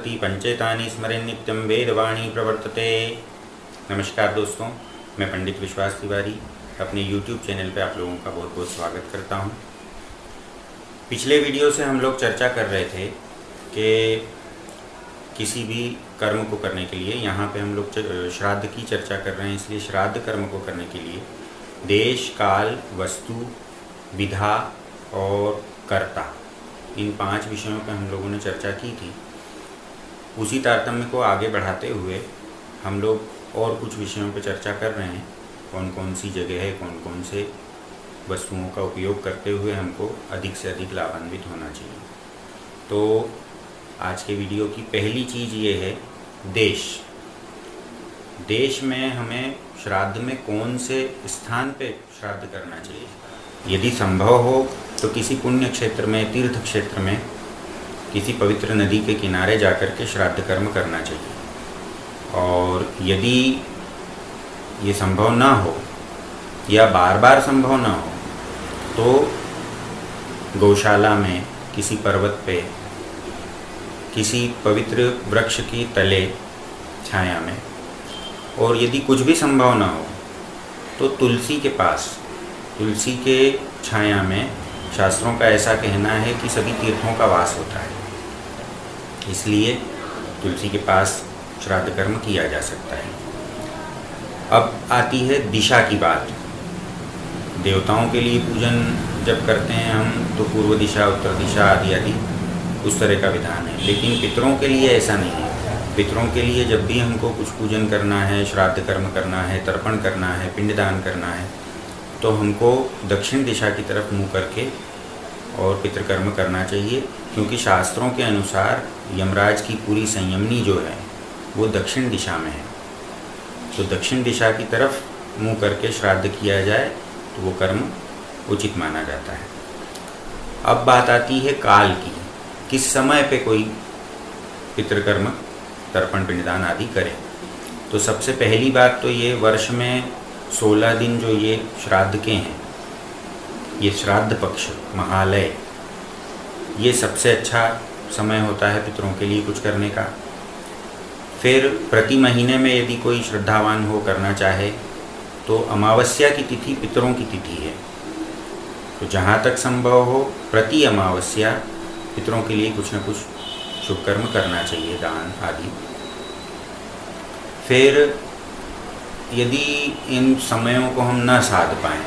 संस्कृति पंचेतानि स्मरेन् नित्यं वेदवाणी प्रवर्तते। नमस्कार दोस्तों, मैं पंडित विश्वास तिवारी अपने YouTube चैनल पे आप लोगों का बहुत बहुत स्वागत करता हूँ। पिछले वीडियो से हम लोग चर्चा कर रहे थे कि किसी भी कर्म को करने के लिए, यहाँ पे हम लोग श्राद्ध की चर्चा कर रहे हैं, इसलिए श्राद्ध कर्म को करने के लिए देश, काल, वस्तु, विधा और कर्ता, इन 5 विषयों पर हम लोगों ने चर्चा की थी। उसी तारतम्य को आगे बढ़ाते हुए हम लोग और कुछ विषयों पर चर्चा कर रहे हैं। कौन कौन सी जगह है, कौन कौन से वस्तुओं का उपयोग करते हुए हमको अधिक से अधिक लाभान्वित होना चाहिए। तो आज के वीडियो की पहली चीज़ ये है देश। देश में हमें श्राद्ध में कौन से स्थान पे श्राद्ध करना चाहिए। यदि संभव हो तो किसी पुण्य क्षेत्र में, तीर्थ क्षेत्र में, किसी पवित्र नदी के किनारे जाकर के श्राद्ध कर्म करना चाहिए। और यदि ये संभव ना हो या बार बार संभव ना हो तो गौशाला में, किसी पर्वत पे, किसी पवित्र वृक्ष की तले छाया में, और यदि कुछ भी संभव ना हो तो तुलसी के पास, तुलसी के छाया में, शास्त्रों का ऐसा कहना है कि सभी तीर्थों का वास होता है, इसलिए तुलसी के पास श्राद्ध कर्म किया जा सकता है। अब आती है दिशा की बात। देवताओं के लिए पूजन जब करते हैं हम तो पूर्व दिशा, उत्तर दिशा आदि आदि उस तरह का विधान है, लेकिन पितरों के लिए ऐसा नहीं है। पितरों के लिए जब भी हमको कुछ पूजन करना है, श्राद्ध कर्म करना है, तर्पण करना है, पिंडदान करना है, तो हमको दक्षिण दिशा की तरफ मुँह करके और पितृकर्म करना चाहिए, क्योंकि शास्त्रों के अनुसार यमराज की पूरी संयमनी जो है वो दक्षिण दिशा में है। तो दक्षिण दिशा की तरफ मुँह करके श्राद्ध किया जाए तो वो कर्म उचित माना जाता है। अब बात आती है काल की, किस समय पे कोई पितृकर्म, तर्पण, पिंडदान आदि करे। तो सबसे पहली बात तो ये, वर्ष में 16 दिन जो ये श्राद्ध के हैं, ये श्राद्ध पक्ष, महालय, ये सबसे अच्छा समय होता है पितरों के लिए कुछ करने का। फिर प्रति महीने में यदि कोई श्रद्धावान हो, करना चाहे, तो अमावस्या की तिथि पितरों की तिथि है, तो जहाँ तक संभव हो प्रति अमावस्या पितरों के लिए कुछ न कुछ शुभ कर्म करना चाहिए, दान आदि। फिर यदि इन समयों को हम न साध पाएँ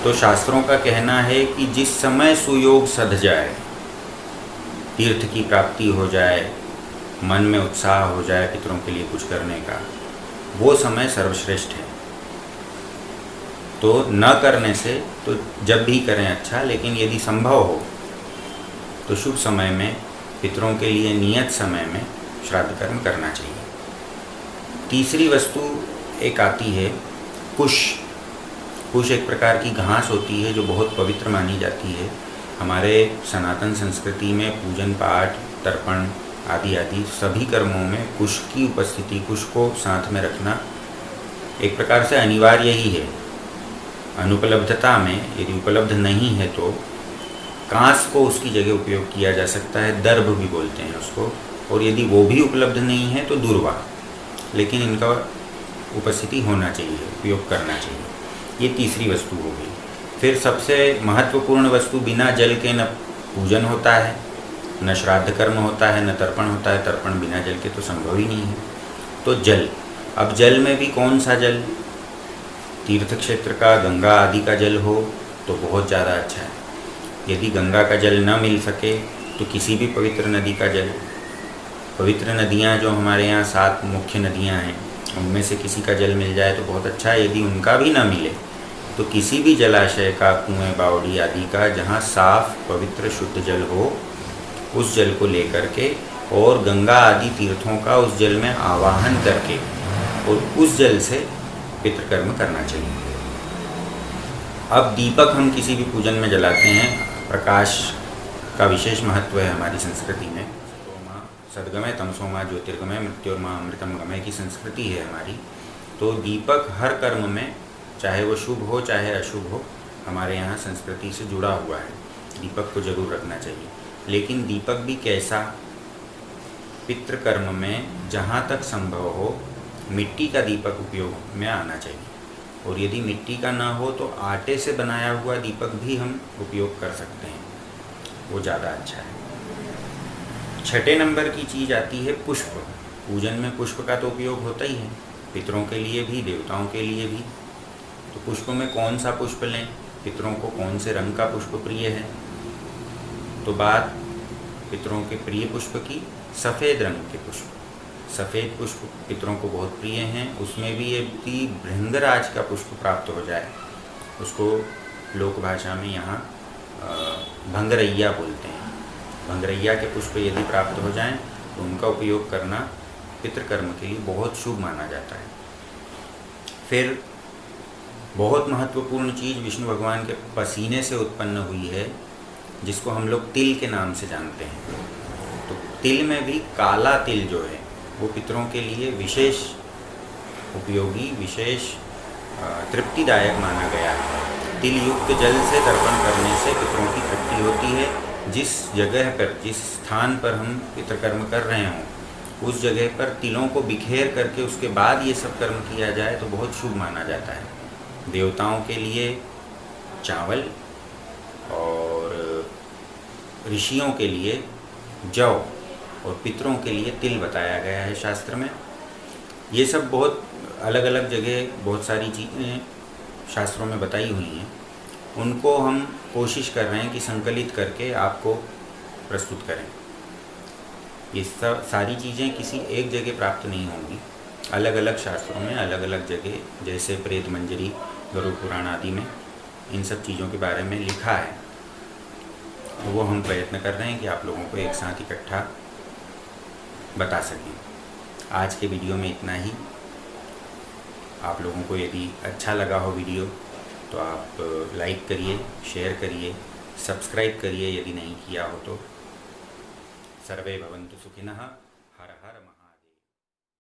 तो शास्त्रों का कहना है कि जिस समय सुयोग सध जाए, तीर्थ की प्राप्ति हो जाए, मन में उत्साह हो जाए पितरों के लिए कुछ करने का, वो समय सर्वश्रेष्ठ है। तो न करने से तो जब भी करें अच्छा, लेकिन यदि संभव हो तो शुभ समय में, पितरों के लिए नियत समय में श्राद्ध कर्म करना चाहिए। तीसरी वस्तु एक आती है कुश। कुश एक प्रकार की घास होती है जो बहुत पवित्र मानी जाती है। हमारे सनातन संस्कृति में पूजन पाठ, तर्पण आदि आदि सभी कर्मों में कुश की उपस्थिति, कुश को साथ में रखना एक प्रकार से अनिवार्य ही है। अनुपलब्धता में, यदि उपलब्ध नहीं है तो कांस को उसकी जगह उपयोग किया जा सकता है, दर्भ भी बोलते हैं उसको, और यदि वो भी उपलब्ध नहीं है तो दूर्वा, लेकिन इनका उपस्थिति होना चाहिए, उपयोग करना चाहिए। ये तीसरी वस्तु हो गई। फिर सबसे महत्वपूर्ण वस्तु, बिना जल के न पूजन होता है, न श्राद्ध कर्म होता है, न तर्पण होता है। तर्पण बिना जल के तो संभव ही नहीं है। तो जल, अब जल में भी कौन सा जल, तीर्थ क्षेत्र का, गंगा आदि का जल हो तो बहुत ज़्यादा अच्छा है। यदि गंगा का जल न मिल सके तो किसी भी पवित्र नदी का जल, पवित्र नदियाँ जो हमारे यहाँ 7 मुख्य नदियाँ हैं उनमें से किसी का जल मिल जाए तो बहुत अच्छा है। यदि उनका भी ना मिले तो किसी भी जलाशय का, कुएं, बावड़ी आदि का, जहाँ साफ पवित्र शुद्ध जल हो, उस जल को लेकर के और गंगा आदि तीर्थों का उस जल में आवाहन करके और उस जल से पितृकर्म करना चाहिए। अब दीपक हम किसी भी पूजन में जलाते हैं, प्रकाश का विशेष महत्व है हमारी संस्कृति में। सद्गमय तमसोमा ज्योतिर्गमय मृत्योर्मा अमृतम गमय की संस्कृति है हमारी। तो दीपक हर कर्म में, चाहे वो शुभ हो चाहे अशुभ हो, हमारे यहाँ संस्कृति से जुड़ा हुआ है। दीपक को जरूर रखना चाहिए, लेकिन दीपक भी कैसा, पितृकर्म में जहाँ तक संभव हो मिट्टी का दीपक उपयोग में आना चाहिए, और यदि मिट्टी का ना हो तो आटे से बनाया हुआ दीपक भी हम उपयोग कर सकते हैं, वो ज़्यादा अच्छा है। 6 नंबर की चीज़ आती है पुष्प। पूजन में पुष्प का तो उपयोग होता ही है, पितरों के लिए भी देवताओं के लिए भी। तो पुष्प में कौन सा पुष्प लें, पितरों को कौन से रंग का पुष्प प्रिय है? तो बात पितरों के प्रिय पुष्प की, सफ़ेद रंग के पुष्प। सफ़ेद पुष्प पितरों को बहुत प्रिय हैं। उसमें भी यदि भृंगराज का पुष्प प्राप्त हो जाए, उसको लोक भाषा में यहाँ भंगरैया बोलते हैं। भंगरैया के पुष्प यदि प्राप्त हो जाएं तो उनका उपयोग करना पितृकर्म के लिए बहुत शुभ माना जाता है। फिर बहुत महत्वपूर्ण चीज़ विष्णु भगवान के पसीने से उत्पन्न हुई है, जिसको हम लोग तिल के नाम से जानते हैं। तो तिल में भी काला तिल जो है वो पितरों के लिए विशेष उपयोगी, विशेष तृप्तिदायक माना गया है। तिल युक्त जल से तर्पण करने से पितरों की तृप्ति होती है। जिस जगह पर, जिस स्थान पर हम पितृकर्म कर रहे हों, उस जगह पर तिलों को बिखेर करके उसके बाद ये सब कर्म किया जाए तो बहुत शुभ माना जाता है। देवताओं के लिए चावल और ऋषियों के लिए जौ और पितरों के लिए तिल बताया गया है शास्त्र में। ये सब बहुत अलग अलग जगह बहुत सारी चीज़ें शास्त्रों में बताई हुई हैं, उनको हम कोशिश कर रहे हैं कि संकलित करके आपको प्रस्तुत करें। ये सब सारी चीज़ें किसी एक जगह प्राप्त नहीं होंगी, अलग अलग शास्त्रों में अलग अलग जगह, जैसे प्रेत मंजरी, गरुड़ पुराण आदि में इन सब चीज़ों के बारे में लिखा है। तो वो हम प्रयत्न कर रहे हैं कि आप लोगों को एक साथ इकट्ठा बता सकें। आज के वीडियो में इतना ही। आप लोगों को यदि अच्छा लगा हो वीडियो तो आप लाइक करिए, शेयर करिए, सब्सक्राइब करिए यदि नहीं किया हो तो। सर्वे भवन्तु सुखिनः।